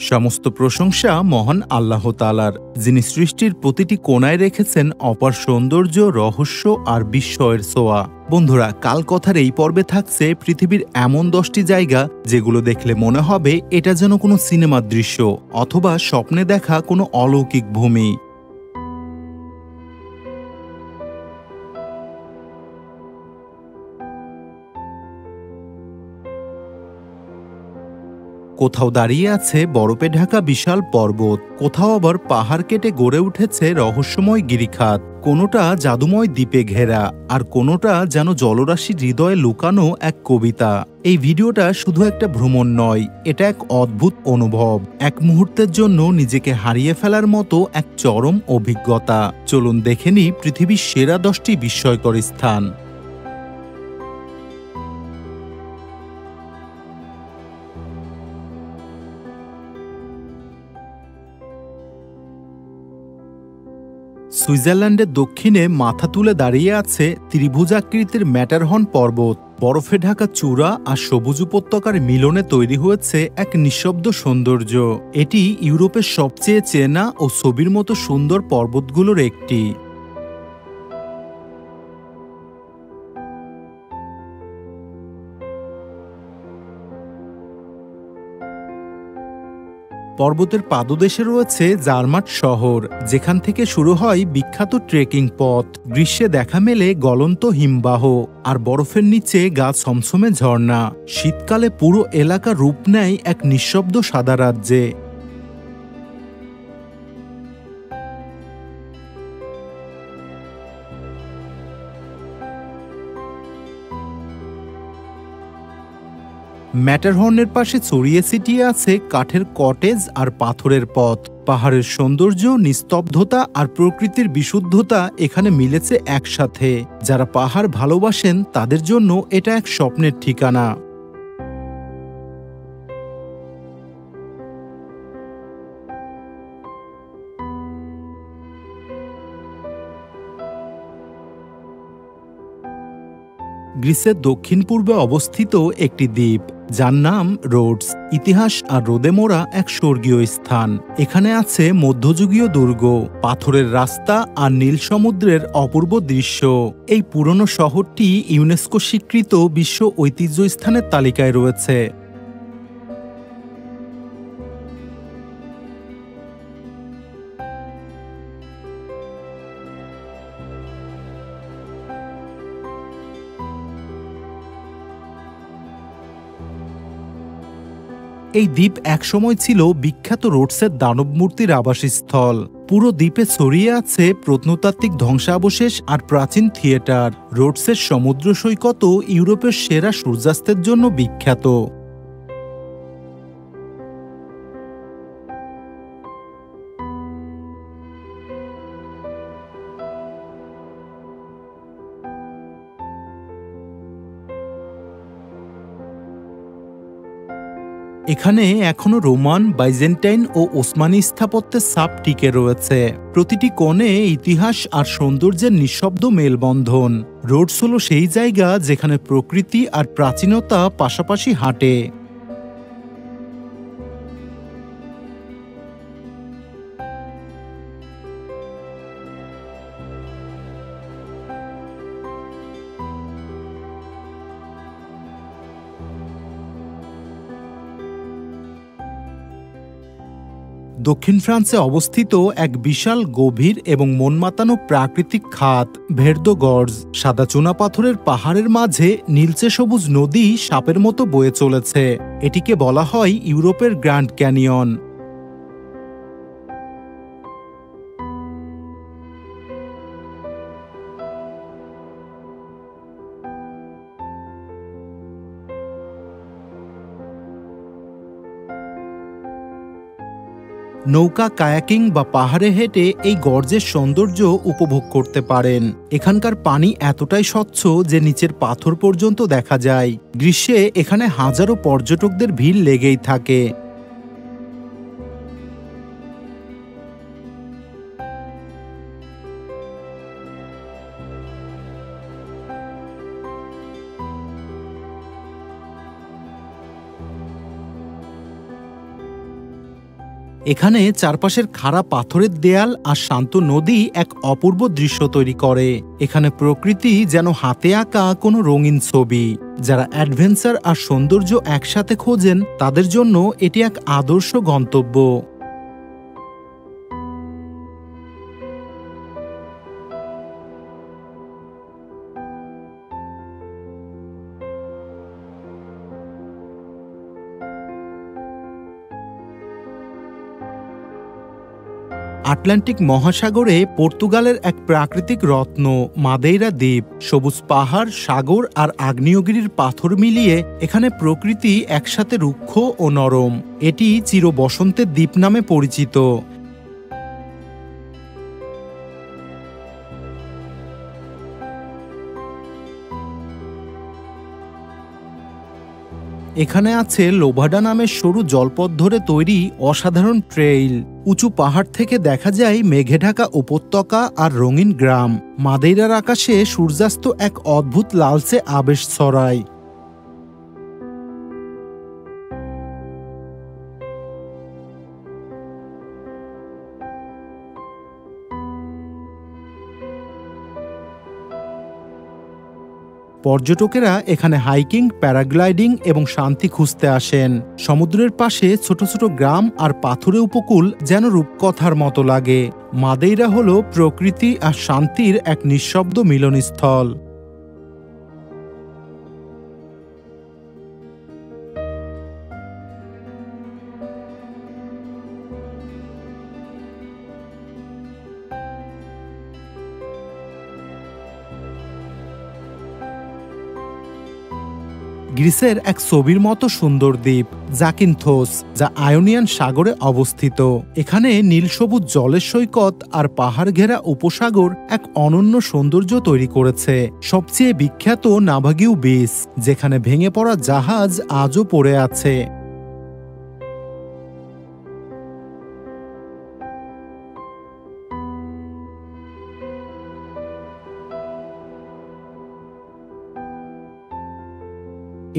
সমস্ত প্রশংসা মহান আল্লাহ তাআলার, যিনি সৃষ্টির প্রতিটি কোণায় রেখেছেন অপার সৌন্দর্য, রহস্য আর বিস্ময়ের ছোঁয়া। বন্ধুরা, কাল কথার এই পর্বে থাকছে পৃথিবীর এমন 10টি জায়গা যেগুলো দেখলে মনে হবে এটা যেন কোনো সিনেমার দৃশ্য অথবা স্বপ্নে দেখা কোনো অলৌকিক ভূমি। কোথাও দাঁড়িয়ে আছে বরফে ঢাকা বিশাল পর্বত, কোথাও আবার পাহাড় কেটে গড়ে উঠেছে রহস্যময় গিরিখাত, কোনোটা জাদুময় দ্বীপে ঘেরা আর কোনোটা যেন জলরাশির হৃদয়ে লুকানো এক কবিতা। এই ভিডিওটা শুধু একটা ভ্রমণ নয়, এটা এক অদ্ভুত অনুভব, এক মুহূর্তের জন্য নিজেকে হারিয়ে ফেলার মতো এক চরম অভিজ্ঞতা। চলুন দেখে নিই পৃথিবীর সেরা 10টি বিস্ময়কর স্থান। সুইজারল্যান্ডের দক্ষিণে মাথা তুলে দাঁড়িয়ে আছে ত্রিভুজাকৃতির ম্যাটারহর্ন পর্বত। বরফে ঢাকা চূড়া আর সবুজ উপত্যকার মিলনে তৈরি হয়েছে এক নিঃশব্দ সৌন্দর্য। এটি ইউরোপের সবচেয়ে চেনা ও ছবির মতো সুন্দর পর্বতগুলোর একটি। পর্বতের পাদদেশে রয়েছে জার্মাট শহর, যেখান থেকে শুরু হয় বিখ্যাত ট্রেকিং পথ। গ্রীষ্মে দেখা মেলে গলন্ত হিমবাহ আর বরফের নিচে গা ছমছমে ঝর্ণা। শীতকালে পুরো এলাকা রূপ নেয় এক নিঃশব্দ সাদা রাজ্যে। ম্যাটারহর্নের পাশে ছড়িয়ে ছিটিয়ে আছে কাঠের কটেজ আর পাথরের পথ। পাহাড়ের সৌন্দর্য, নিস্তব্ধতা আর প্রকৃতির বিশুদ্ধতা এখানে মিলেছে একসাথে। যারা পাহাড় ভালোবাসেন তাদের জন্য এটা এক স্বপ্নের ঠিকানা। গ্রিসের দক্ষিণ পূর্বে অবস্থিত একটি দ্বীপ, যার নাম রোডস, ইতিহাস আর রোদে মোড়া এক স্বর্গীয় স্থান। এখানে আছে মধ্যযুগীয় দুর্গ, পাথরের রাস্তা আর নীল সমুদ্রের অপূর্ব দৃশ্য। এই পুরনো শহরটি ইউনেস্কো স্বীকৃত বিশ্ব ঐতিহ্য স্থানের তালিকায় রয়েছে। এই দ্বীপ একসময় ছিল বিখ্যাত রোডসের দানব মূর্তির আবাসস্থল। পুরো দ্বীপে ছড়িয়ে আছে প্রত্নতাত্ত্বিক ধ্বংসাবশেষ আর প্রাচীন থিয়েটার। রোডসের সমুদ্র সৈকতও ইউরোপের সেরা সূর্যাস্তের জন্য বিখ্যাত। এখানে এখনো রোমান, বাইজেন্টাইন ও ওসমানী স্থাপত্যের ছাপ টিকে রয়েছে। প্রতিটি কোণে ইতিহাস আর সৌন্দর্যের নিঃশব্দ মেলবন্ধন। রোডস হলো সেই জায়গা যেখানে প্রকৃতি আর প্রাচীনতা পাশাপাশি হাঁটে। দক্ষিণ ফ্রান্সে অবস্থিত এক বিশাল, গভীর এবং মন মাতানো প্রাকৃতিক খাত ভের্দো গর্জ। সাদা চুনাপাথরের পাহাড়ের মাঝে নীলচে সবুজ নদী সাপের মতো বয়ে চলেছে। এটিকে বলা হয় ইউরোপের গ্র্যান্ড ক্যানিয়ন। নৌকা, কায়াকিং বা পাহাড়ে হেঁটে এই গর্জের সৌন্দর্য উপভোগ করতে পারেন। এখানকার পানি এতটাই স্বচ্ছ যে নিচের পাথর পর্যন্ত দেখা যায়। গ্রীষ্মে এখানে হাজারো পর্যটকদের ভিড় লেগেই থাকে। এখানে চারপাশের খাড়া পাথরের দেয়াল আর শান্ত নদী এক অপূর্ব দৃশ্য তৈরি করে। এখানে প্রকৃতি যেন হাতে আঁকা কোনো রঙিন ছবি। যারা অ্যাডভেঞ্চার আর সৌন্দর্য একসাথে খোঁজেন তাদের জন্য এটি এক আদর্শ গন্তব্য। আটলান্টিক মহাসাগরে পর্তুগালের এক প্রাকৃতিক রত্ন মাদেইরা দ্বীপ। সবুজ পাহাড়, সাগর আর আগ্নেয়গিরির পাথর মিলিয়ে এখানে প্রকৃতি একসাথে রুক্ষ ও নরম। এটি চির বসন্তের দ্বীপ নামে পরিচিত। এখানে আছে লোভাডা নামের সরু জলপথ ধরে তৈরি অসাধারণ ট্রেইল। উঁচু পাহাড় থেকে দেখা যায় মেঘে ঢাকা উপত্যকা আর রঙিন গ্রাম। মাদেইরার আকাশে সূর্যাস্ত এক অদ্ভুত লালচে আবেশ ছড়ায়। পর্যটকেরা এখানে হাইকিং, প্যারাগ্লাইডিং এবং শান্তি খুঁজতে আসেন। সমুদ্রের পাশে ছোট ছোট গ্রাম আর পাথুরে উপকূল যেন রূপকথার মতো লাগে। মাদেইরা হলো প্রকৃতি আর শান্তির এক নিঃশব্দ মিলনস্থল। গ্রিসের এক ছবির মতো সুন্দর দ্বীপ জাকিন্থোস, যা আয়োনিয়ান সাগরে অবস্থিত। এখানে নীল সবুজ জলের সৈকত আর পাহাড় ঘেরা উপসাগর এক অনন্য সৌন্দর্য তৈরি করেছে। সবচেয়ে বিখ্যাত নাভাগিউ বিচ, যেখানে ভেঙে পড়া জাহাজ আজও পড়ে আছে।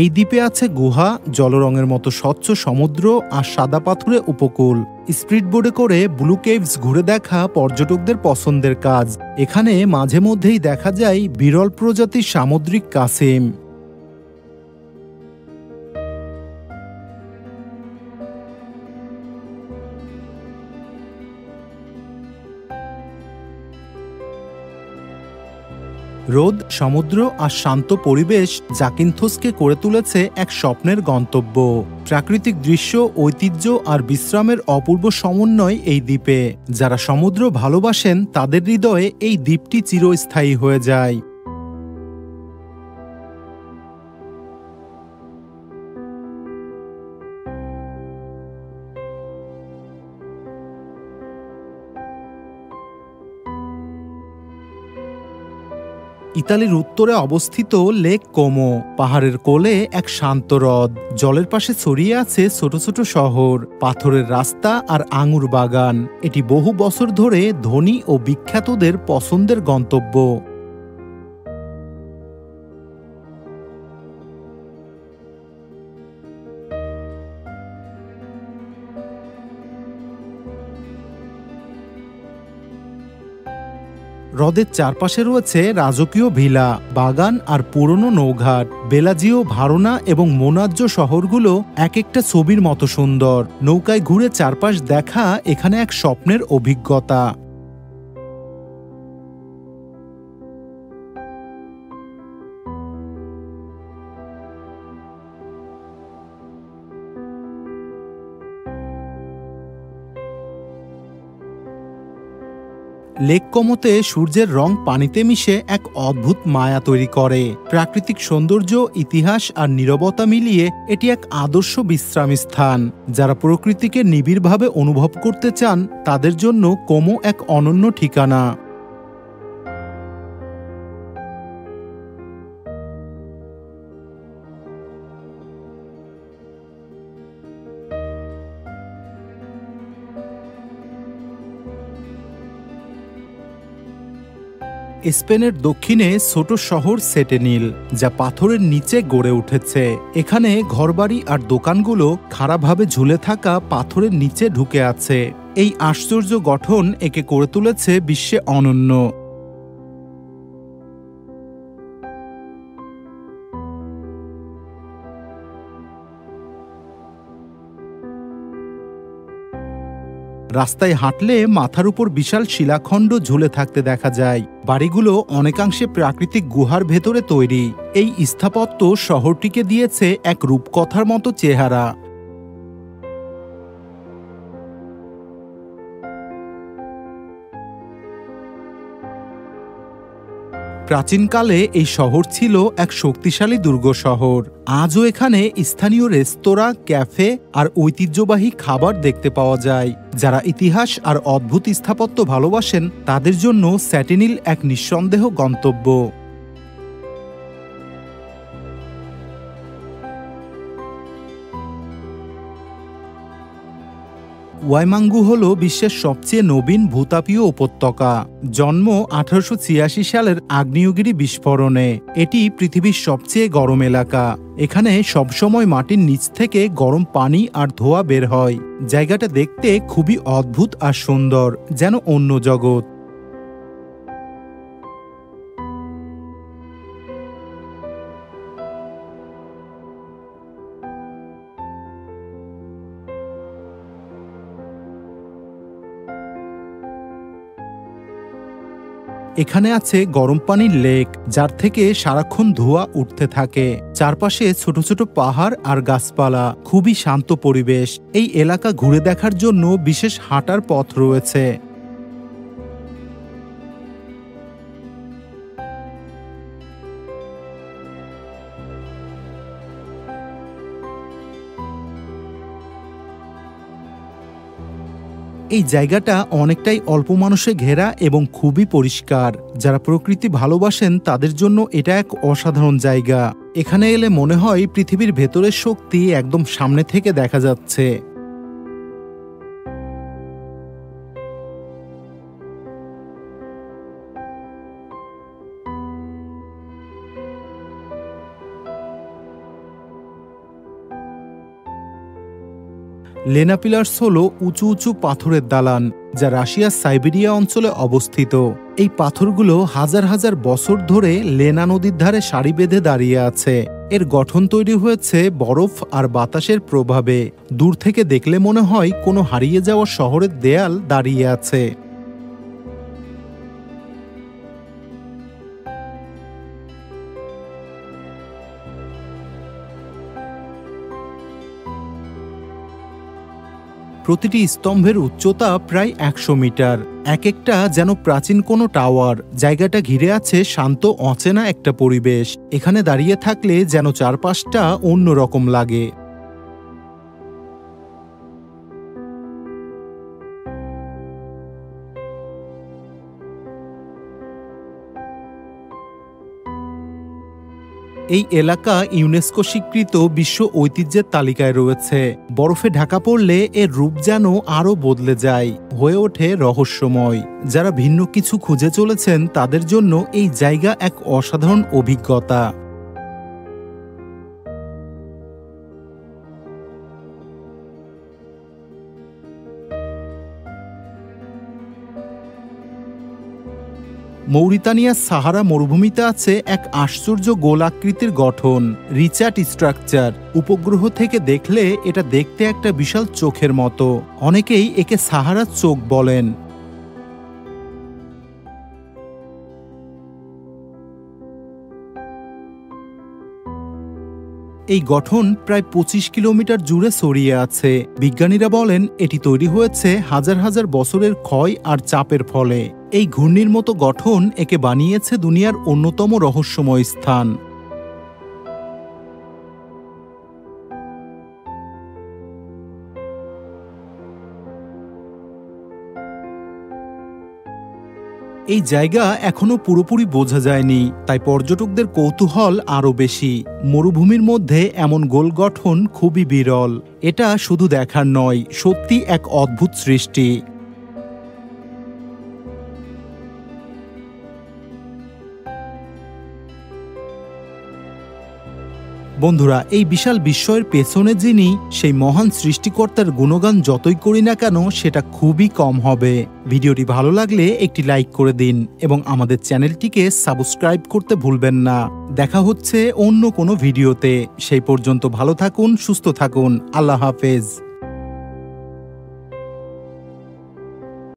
এই দ্বীপে আছে গুহা, জলরঙের মতো স্বচ্ছ সমুদ্র আর সাদা পাথুরে উপকূল। স্পিডবোটে করে ব্লু কেভস ঘুরে দেখা পর্যটকদের পছন্দের কাজ। এখানে মাঝে মধ্যেই দেখা যায় বিরল প্রজাতির সামুদ্রিক কাছিম। রোদ, সমুদ্র আর শান্ত পরিবেশ জাকিন্থোসকে করে তুলেছে এক স্বপ্নের গন্তব্য। প্রাকৃতিক দৃশ্য, ঐতিহ্য আর বিশ্রামের অপূর্ব সমন্বয় এই দ্বীপে। যারা সমুদ্র ভালোবাসেন তাদের হৃদয়ে এই দ্বীপটি চিরস্থায়ী হয়ে যায়। ইতালির উত্তরে অবস্থিত লেক কোমো, পাহাড়ের কোলে এক শান্ত হ্রদ। জলের পাশে ছড়িয়ে আছে ছোট ছোট শহর, পাথরের রাস্তা আর আঙুর বাগান। এটি বহু বছর ধরে ধনী ও বিখ্যাতদের পছন্দের গন্তব্য। হ্রদের চারপাশে রয়েছে রাজকীয় ভিলা, বাগান আর পুরনো নৌঘাট। বেলাজিও, ভারোনা এবং মোনাজ্জো শহরগুলো এক একটা ছবির মতো সুন্দর। নৌকায় ঘুরে চারপাশ দেখা এখানে এক স্বপ্নের অভিজ্ঞতা। লেক কোমোতে সূর্যের রং পানিতে মিশে এক অদ্ভুত মায়া তৈরি করে। প্রাকৃতিক সৌন্দর্য, ইতিহাস আর নীরবতা মিলিয়ে এটি এক আদর্শ বিশ্রাম স্থান। যারা প্রকৃতিকে নিবিড়ভাবে অনুভব করতে চান তাদের জন্য কোমো এক অনন্য ঠিকানা। স্পেনের দক্ষিণে ছোট শহর সেটেনিল, যা পাথরের নিচে গড়ে উঠেছে। এখানে ঘরবাড়ি আর দোকানগুলো খাড়াভাবে ঝুলে থাকা পাথরের নিচে ঢুকে আছে। এই আশ্চর্য গঠন একে করে তুলেছে বিশ্বে অনন্য। রাস্তায় হাঁটলে মাথার উপর বিশাল শিলাখণ্ড ঝুলে থাকতে দেখা যায়। বাড়িগুলো অনেকাংশে প্রাকৃতিক গুহার ভেতরে তৈরি। এই স্থাপত্য শহরটিকে দিয়েছে এক রূপকথার মতো চেহারা। প্রাচীনকালে এই শহর ছিল এক শক্তিশালী দুর্গ শহর। আজও এখানে স্থানীয় রেস্তোরাঁ, ক্যাফে আর ঐতিহ্যবাহী খাবার দেখতে পাওয়া যায়। যারা ইতিহাস আর অদ্ভুত স্থাপত্য ভালোবাসেন তাদের জন্য সেটেনিল এক নিঃসন্দেহ গন্তব্য। ওয়াইমাঙ্গু হল বিশ্বের সবচেয়ে নবীন ভূতাপীয় উপত্যকা। জন্ম 1886 সালের আগ্নেয়গিরি বিস্ফোরণে। এটি পৃথিবীর সবচেয়ে গরম এলাকা। এখানে সবসময় মাটির নিচ থেকে গরম পানি আর ধোঁয়া বের হয়। জায়গাটা দেখতে খুবই অদ্ভুত আর সুন্দর, যেন অন্য জগৎ। এখানে আছে গরম পানির লেক, যার থেকে সারাক্ষণ ধোঁয়া উঠতে থাকে। চারপাশে ছোট ছোট পাহাড় আর গাছপালা, খুবই শান্ত পরিবেশ। এই এলাকা ঘুরে দেখার জন্য বিশেষ হাঁটার পথ রয়েছে। এই জায়গাটা অনেকটাই অল্প মানুষে ঘেরা এবং খুবই পরিষ্কার। যারা প্রকৃতি ভালোবাসেন তাদের জন্য এটা এক অসাধারণ জায়গা। এখানে এলে মনে হয় পৃথিবীর ভেতরের শক্তি একদম সামনে থেকে দেখা যাচ্ছে। লেনা পিলার্স হল উঁচু উঁচু পাথরের দালান, যা রাশিয়ার সাইবেরিয়া অঞ্চলে অবস্থিত। এই পাথরগুলো হাজার হাজার বছর ধরে লেনা নদীর ধারে সারি বেঁধে দাঁড়িয়ে আছে। এর গঠন তৈরি হয়েছে বরফ আর বাতাসের প্রভাবে। দূর থেকে দেখলে মনে হয় কোনো হারিয়ে যাওয়া শহরের দেয়াল দাঁড়িয়ে আছে। প্রতিটি স্তম্ভের উচ্চতা প্রায় 100 মিটার। এক একটা যেন প্রাচীন কোনো টাওয়ার। জায়গাটা ঘিরে আছে শান্ত অচেনা একটা পরিবেশ। এখানে দাঁড়িয়ে থাকলে যেন চারপাশটা অন্যরকম লাগে। এই এলাকা ইউনেস্কো স্বীকৃত বিশ্ব ঐতিহ্যের তালিকায় রয়েছে। বরফে ঢাকা পড়লে এর রূপ যেন আরও বদলে যায়, হয়ে ওঠে রহস্যময়। যারা ভিন্ন কিছু খুঁজে চলেছেন তাদের জন্য এই জায়গা এক অসাধারণ অভিজ্ঞতা। মৌরিতানিয়ার সাহারা মরুভূমিতে আছে এক আশ্চর্য গোলাকৃতির গঠন, রিচার্ড স্ট্রাকচার। উপগ্রহ থেকে দেখলে এটা দেখতে একটা বিশাল চোখের মতো। অনেকেই একে সাহারার চোখ বলেন। এই গঠন প্রায় 25 কিলোমিটার জুড়ে ছড়িয়ে আছে। বিজ্ঞানীরা বলেন এটি তৈরি হয়েছে হাজার হাজার বছরের ক্ষয় আর চাপের ফলে। এই ঘূর্ণির মতো গঠন একে বানিয়েছে দুনিয়ার অন্যতম রহস্যময় স্থান। এই জায়গা এখনো পুরোপুরি বোঝা যায়নি, তাই পর্যটকদের কৌতূহল আরও বেশি। মরুভূমির মধ্যে এমন গোল গঠন খুবই বিরল। এটা শুধু দেখার নয়, সত্যি এক অদ্ভুত সৃষ্টি। বন্ধুরা, এই বিশাল বিস্ময়ের পেছনে যিনি, সেই মহান সৃষ্টিকর্তার গুণগান যতই করি না কেন সেটা খুবই কম হবে। ভিডিওটি ভালো লাগলে একটি লাইক করে দিন এবং আমাদের চ্যানেলটিকে সাবস্ক্রাইব করতে ভুলবেন না। দেখা হচ্ছে অন্য কোনো ভিডিওতে। সেই পর্যন্ত ভালো থাকুন, সুস্থ থাকুন। আল্লাহ হাফেজ।